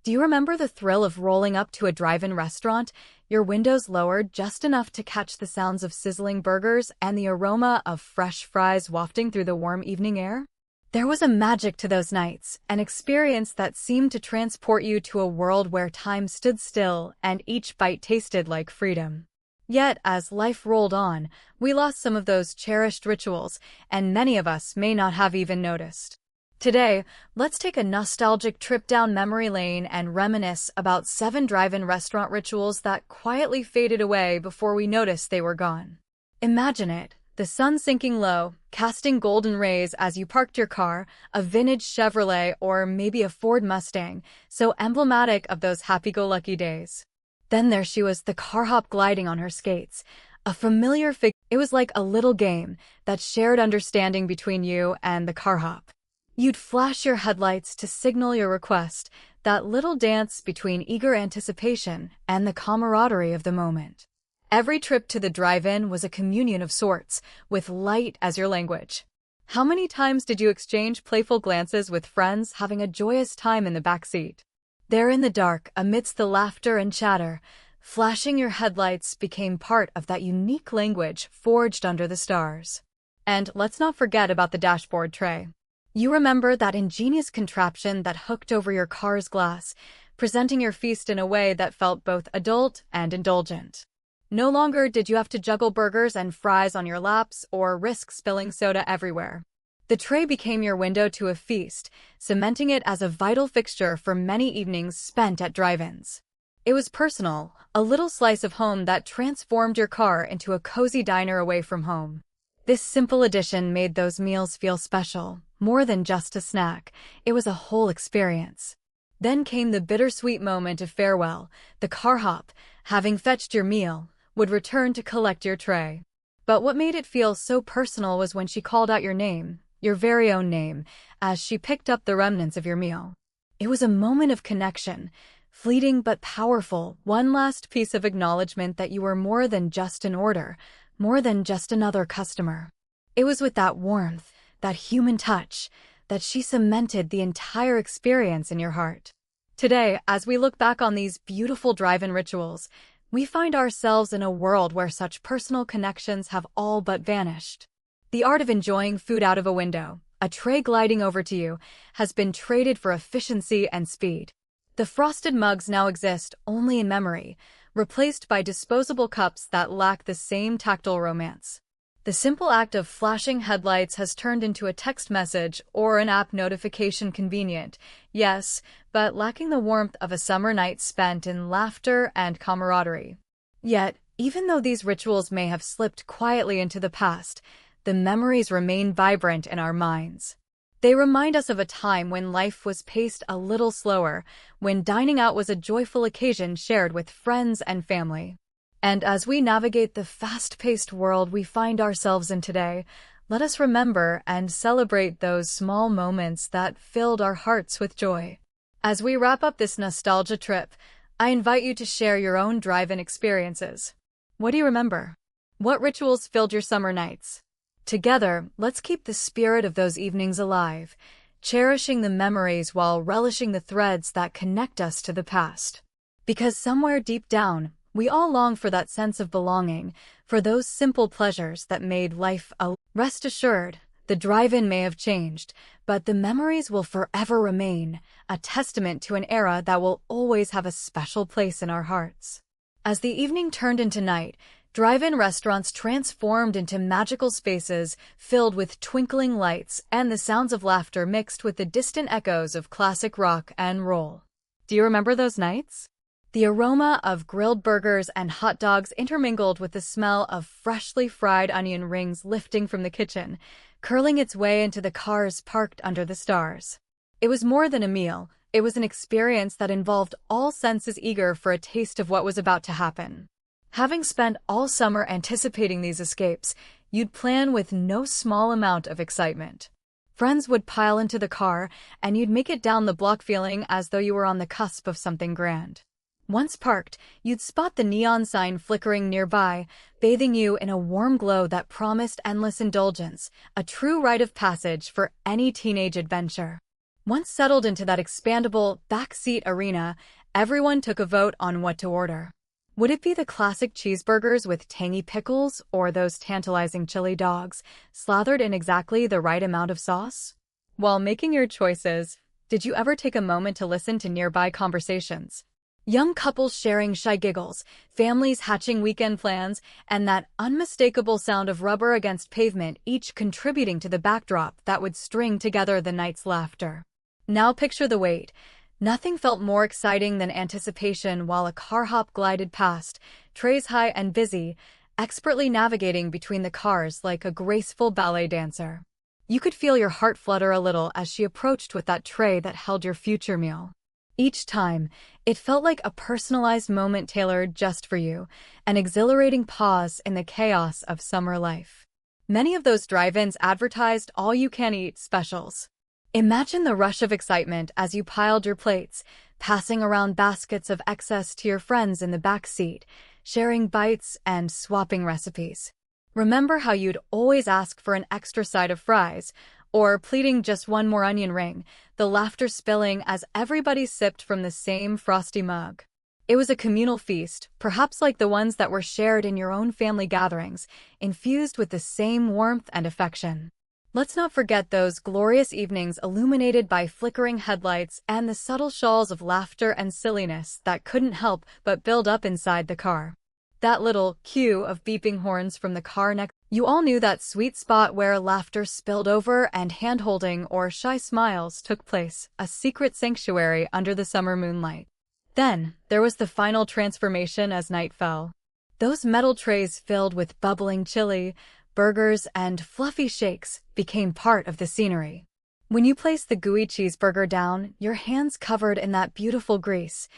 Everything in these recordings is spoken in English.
Do you remember the thrill of rolling up to a drive-in restaurant, your windows lowered just enough to catch the sounds of sizzling burgers and the aroma of fresh fries wafting through the warm evening air? There was a magic to those nights, an experience that seemed to transport you to a world where time stood still and each bite tasted like freedom. Yet, as life rolled on, we lost some of those cherished rituals, and many of us may not have even noticed. Today, let's take a nostalgic trip down memory lane and reminisce about 7 drive-in restaurant rituals that quietly faded away before we noticed they were gone. Imagine it, the sun sinking low, casting golden rays as you parked your car, a vintage Chevrolet or maybe a Ford Mustang, so emblematic of those happy-go-lucky days. Then there she was, the carhop gliding on her skates, a familiar figure. It was like a little game, that shared understanding between you and the carhop. You'd flash your headlights to signal your request, that little dance between eager anticipation and the camaraderie of the moment. Every trip to the drive-in was a communion of sorts, with light as your language. How many times did you exchange playful glances with friends having a joyous time in the back seat? There in the dark, amidst the laughter and chatter, flashing your headlights became part of that unique language forged under the stars. And let's not forget about the dashboard tray. You remember that ingenious contraption that hooked over your car's glass, presenting your feast in a way that felt both adult and indulgent. No longer did you have to juggle burgers and fries on your laps or risk spilling soda everywhere. The tray became your window to a feast, cementing it as a vital fixture for many evenings spent at drive-ins. It was personal, a little slice of home that transformed your car into a cozy diner away from home. This simple addition made those meals feel special, more than just a snack. It was a whole experience. Then came the bittersweet moment of farewell. The carhop, having fetched your meal, would return to collect your tray. But what made it feel so personal was when she called out your name, your very own name, as she picked up the remnants of your meal. It was a moment of connection, fleeting but powerful, one last piece of acknowledgement that you were more than just an order, more than just another customer. It was with that warmth, that human touch, that she cemented the entire experience in your heart. Today, as we look back on these beautiful drive-in rituals, we find ourselves in a world where such personal connections have all but vanished. The art of enjoying food out of a window, a tray gliding over to you, has been traded for efficiency and speed. The frosted mugs now exist only in memory, replaced by disposable cups that lack the same tactile romance. The simple act of flashing headlights has turned into a text message or an app notification, convenient, yes, but lacking the warmth of a summer night spent in laughter and camaraderie. Yet, even though these rituals may have slipped quietly into the past, the memories remain vibrant in our minds. They remind us of a time when life was paced a little slower, when dining out was a joyful occasion shared with friends and family. And as we navigate the fast-paced world we find ourselves in today, let us remember and celebrate those small moments that filled our hearts with joy. As we wrap up this nostalgia trip, I invite you to share your own drive-in experiences. What do you remember? What rituals filled your summer nights? Together, let's keep the spirit of those evenings alive, cherishing the memories while relishing the threads that connect us to the past. Because somewhere deep down, we all long for that sense of belonging, for those simple pleasures that made life a... Rest assured, the drive-in may have changed, but the memories will forever remain, a testament to an era that will always have a special place in our hearts. As the evening turned into night, drive-in restaurants transformed into magical spaces filled with twinkling lights and the sounds of laughter mixed with the distant echoes of classic rock and roll. Do you remember those nights? The aroma of grilled burgers and hot dogs intermingled with the smell of freshly fried onion rings lifting from the kitchen, curling its way into the cars parked under the stars. It was more than a meal. It was an experience that involved all senses eager for a taste of what was about to happen. Having spent all summer anticipating these escapes, you'd plan with no small amount of excitement. Friends would pile into the car, and you'd make it down the block feeling as though you were on the cusp of something grand. Once parked, you'd spot the neon sign flickering nearby, bathing you in a warm glow that promised endless indulgence, a true rite of passage for any teenage adventure. Once settled into that expandable backseat arena, everyone took a vote on what to order. Would it be the classic cheeseburgers with tangy pickles or those tantalizing chili dogs, slathered in exactly the right amount of sauce? While making your choices, did you ever take a moment to listen to nearby conversations? Young couples sharing shy giggles, families hatching weekend plans, and that unmistakable sound of rubber against pavement, each contributing to the backdrop that would string together the night's laughter. Now picture the wait. Nothing felt more exciting than anticipation while a car hop glided past, trays high and busy, expertly navigating between the cars like a graceful ballet dancer. You could feel your heart flutter a little as she approached with that tray that held your future meal. Each time, it felt like a personalized moment tailored just for you, an exhilarating pause in the chaos of summer life. Many of those drive-ins advertised all-you-can-eat specials. Imagine the rush of excitement as you piled your plates, passing around baskets of excess to your friends in the back seat, sharing bites and swapping recipes. Remember how you'd always ask for an extra side of fries, or pleading just one more onion ring, the laughter spilling as everybody sipped from the same frosty mug. It was a communal feast, perhaps like the ones that were shared in your own family gatherings, infused with the same warmth and affection. Let's not forget those glorious evenings illuminated by flickering headlights and the subtle shawls of laughter and silliness that couldn't help but build up inside the car. That little cue of beeping horns from the car next. You all knew that sweet spot where laughter spilled over and hand-holding or shy smiles took place, a secret sanctuary under the summer moonlight. Then, there was the final transformation as night fell. Those metal trays filled with bubbling chili, burgers, and fluffy shakes became part of the scenery. When you placed the gooey cheeseburger down, your hands covered in that beautiful grease,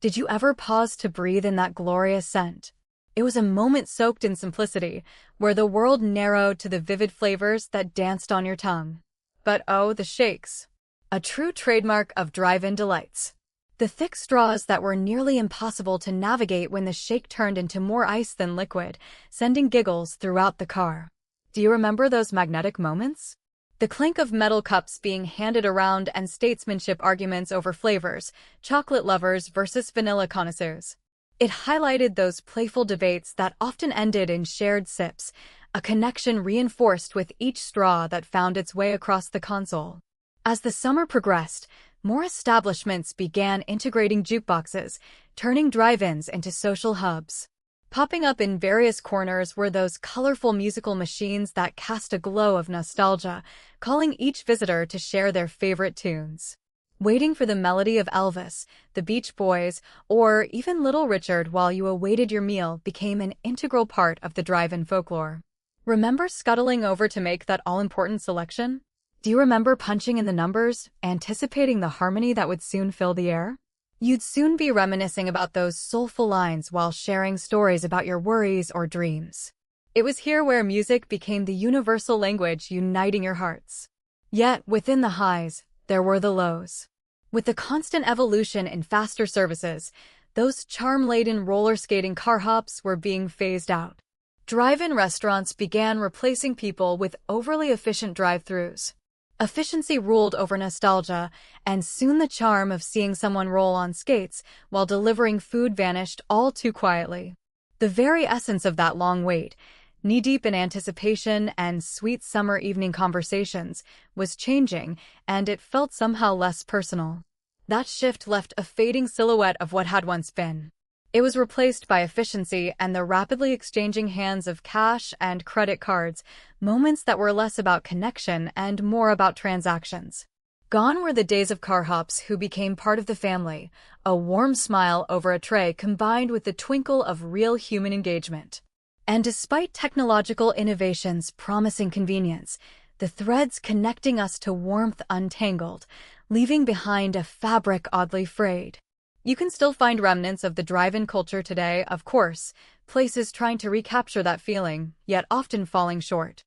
did you ever pause to breathe in that glorious scent? It was a moment soaked in simplicity, where the world narrowed to the vivid flavors that danced on your tongue. But oh, the shakes. A true trademark of drive-in delights. The thick straws that were nearly impossible to navigate when the shake turned into more ice than liquid, sending giggles throughout the car. Do you remember those magnetic moments? The clink of metal cups being handed around and statesmanship arguments over flavors, chocolate lovers versus vanilla connoisseurs. It highlighted those playful debates that often ended in shared sips, a connection reinforced with each straw that found its way across the console. As the summer progressed, more establishments began integrating jukeboxes, turning drive-ins into social hubs. Popping up in various corners were those colorful musical machines that cast a glow of nostalgia, calling each visitor to share their favorite tunes. Waiting for the melody of Elvis, the Beach Boys, or even Little Richard while you awaited your meal became an integral part of the drive-in folklore. Remember scuttling over to make that all-important selection? Do you remember punching in the numbers, anticipating the harmony that would soon fill the air? You'd soon be reminiscing about those soulful lines while sharing stories about your worries or dreams. It was here where music became the universal language uniting your hearts. Yet, within the highs, there were the lows. With the constant evolution in faster services, those charm-laden roller skating car hops were being phased out. Drive-in restaurants began replacing people with overly efficient drive-thrus. Efficiency ruled over nostalgia, and soon the charm of seeing someone roll on skates while delivering food vanished all too quietly. The very essence of that long wait, knee-deep in anticipation and sweet summer evening conversations, was changing, and it felt somehow less personal. That shift left a fading silhouette of what had once been. It was replaced by efficiency and the rapidly exchanging hands of cash and credit cards, moments that were less about connection and more about transactions. Gone were the days of car hops who became part of the family, a warm smile over a tray combined with the twinkle of real human engagement. And despite technological innovations promising convenience, the threads connecting us to warmth untangled, leaving behind a fabric oddly frayed. You can still find remnants of the drive-in culture today, of course, places trying to recapture that feeling, yet often falling short.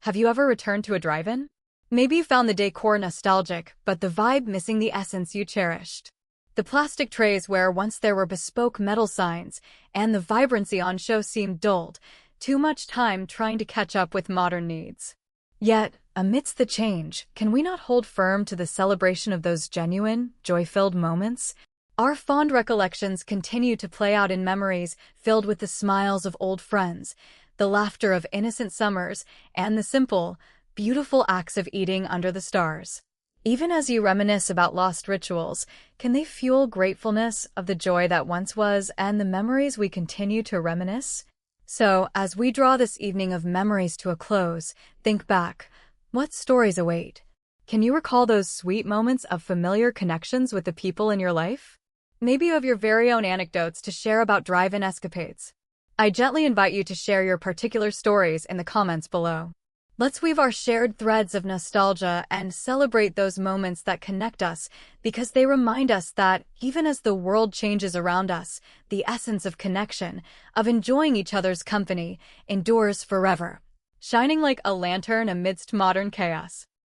Have you ever returned to a drive-in? Maybe you found the decor nostalgic, but the vibe missing the essence you cherished. The plastic trays where once there were bespoke metal signs, and the vibrancy on show seemed dulled, too much time trying to catch up with modern needs. Yet, amidst the change, can we not hold firm to the celebration of those genuine, joy-filled moments? Our fond recollections continue to play out in memories filled with the smiles of old friends, the laughter of innocent summers, and the simple, beautiful acts of eating under the stars. Even as you reminisce about lost rituals, can they fuel gratefulness of the joy that once was and the memories we continue to reminisce? So, as we draw this evening of memories to a close, think back. What stories await? Can you recall those sweet moments of familiar connections with the people in your life? Maybe you have your very own anecdotes to share about drive-in escapades. I gently invite you to share your particular stories in the comments below. Let's weave our shared threads of nostalgia and celebrate those moments that connect us, because they remind us that, even as the world changes around us, the essence of connection, of enjoying each other's company, endures forever, shining like a lantern amidst modern chaos.